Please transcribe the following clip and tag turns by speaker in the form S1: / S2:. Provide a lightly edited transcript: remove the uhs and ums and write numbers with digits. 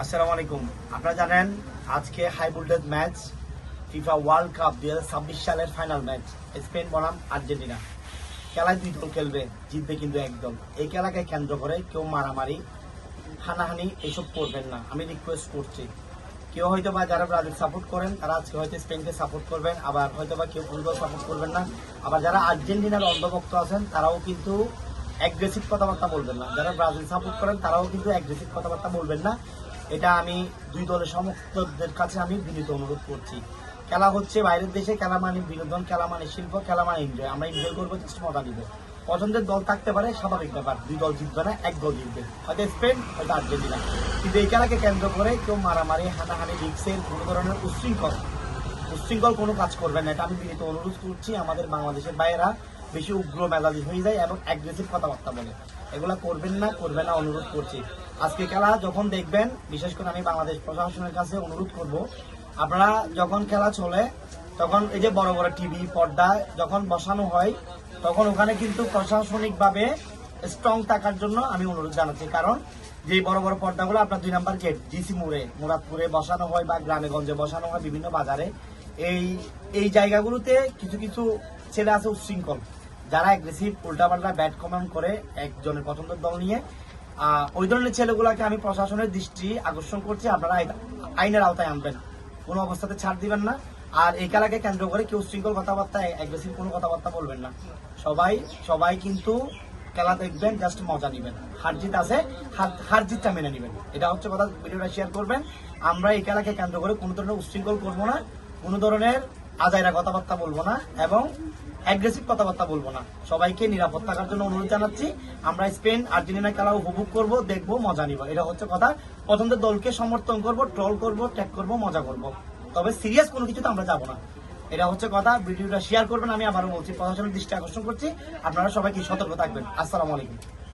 S1: আসসালামু আলাইকুম। আপনারা জানেন আজকে high voltage match FIFA world cup 2026 সালের ফাইনাল ম্যাচ স্পেন বনাম আর্জেন্টিনা। খেলায় দুই দল খেলবে, জিতবে কিন্তু একদল। এই খেলাকে কেন্দ্র করে কেউ মারামারি হানাহানি এসব করবেন না, আমি রিকোয়েস্ট করছি। কেউ হয়তো বা যারা ব্রাজিল সাপোর্ট করেন তারা আজকে হয়তো স্পেনকে সাপোর্ট করবেন, আবার হয়তো বা কেউ কোনো দল সাপোর্ট করবেন না। আবার যারা আর্জেন্টিনার অন্ধভক্ত আছেন তারাও কিন্তু অ্যাগ্রেসিভ কথাবার্তা বলবেন না। যারা ব্রাজিল সাপোর্ট করেন তারাও কিন্তু অ্যাগ্রেসিভ কথাবার্তা বলবেন না। এটা আমি দুই দলের সমর্থকদের কাছে আমি বিনীত অনুরোধ করছি। খেলা হচ্ছে বাইরের দেশে, খেলা মানে বিনোদন, খেলা মানে শিল্প, খেলা মানে এনজয়। আমরা এনজয় করবো, কিছু মজা নিব। পছন্দের দল থাকতে পারে, স্বাভাবিক ব্যাপার। দুই দল জিতবে না, এক দল জিতবে, হয়তো স্পেন হয়তো আর্জেন্টিনা। কিন্তু এই খেলাকে কেন্দ্র করে কেউ মারামারি হানাহানি রিক্সের কোনো ধরনের উচ্ছৃঙ্খল কোনো কাজ করবেন না, এটা আমি বিনীত অনুরোধ করছি। আমাদের বাংলাদেশের বাইরেরা বেশি উগ্র মেজাজি হয়ে যায় এবং অ্যাগ্রেসিভ কথাবার্তা বলে, এগুলা করবেন না অনুরোধ করছি। আজকে খেলা যখন দেখবেন, বিশেষ করে আমি বাংলাদেশ প্রশাসনের কাছে অনুরোধ করব, আপনারা যখন খেলা চলে তখন এই যে বড় বড় টিভি পর্দা যখন বসানো হয় তখন ওখানে কিন্তু প্রশাসনিকভাবে স্ট্রং থাকার জন্য আমি অনুরোধ জানাচ্ছি। কারণ যে বড় বড় পর্দাগুলো আপনার 2 নম্বর গেট জিসি মোড়ে, মুরাদপুরে বসানো হয় বা গ্রামে গঞ্জে বসানো হয়, বিভিন্ন বাজারে, এই জায়গাগুলোতে কিছু কিছু ছেলে আছে উচ্ছৃঙ্খল, যারা অ্যাগ্রেসিভ উল্টাপাল্টা ব্যাট কমেন্ট করে একজনের পছন্দের দল নিয়ে। ওই ধরনের ছেলেগুলোকে আমি প্রশাসনের দৃষ্টি আকর্ষণ করছি, আপনারা আইনের আওতায় আনবেন, কোনো অবস্থাতে ছাড় দিবেন না। আর এই খেলাকে কেন্দ্র করে কেউ উচ্ছৃঙ্খল কথাবার্তা অ্যাগ্রেসিভ কোনো কথাবার্তা বলবেন না। সবাই কিন্তু খেলা দেখবেন, জাস্ট মজা নিবেন। হার জিত আছে, হার জিতটা মেনে নিবেন, এটা হচ্ছে কথা। ভিডিওটা শেয়ার করবেন। আমরা এই খেলাকে কেন্দ্র করে কোনো ধরনের উচ্ছৃঙ্খল করবো না, কোনো ধরনের আজাইরা কথাবার্তা বলবো না এবং অ্যাগ্রেসিভ কথাবার্তা বলবো না। সবাইকে নিরাপদ থাকার জন্য অনুরোধ জানাচ্ছি। আমরা স্পেন আর্জেন্টিনা খেলা উপভোগ করব, দেখবো, মজা নিব, এটা হচ্ছে কথা। পছন্দের দলকে সমর্থন করব, ট্রল করব, ট্যাগ করব, মজা করব, তবে সিরিয়াস কোনো কিছুতে আমরা যাবো না, এটা হচ্ছে কথা। ভিডিওটা শেয়ার করবেন। আমি আবারও বলছি, প্রশাসনের দৃষ্টি আকর্ষণ করছি, আপনারা সবাইকে সতর্ক থাকবেন। আসসালামু আলাইকুম।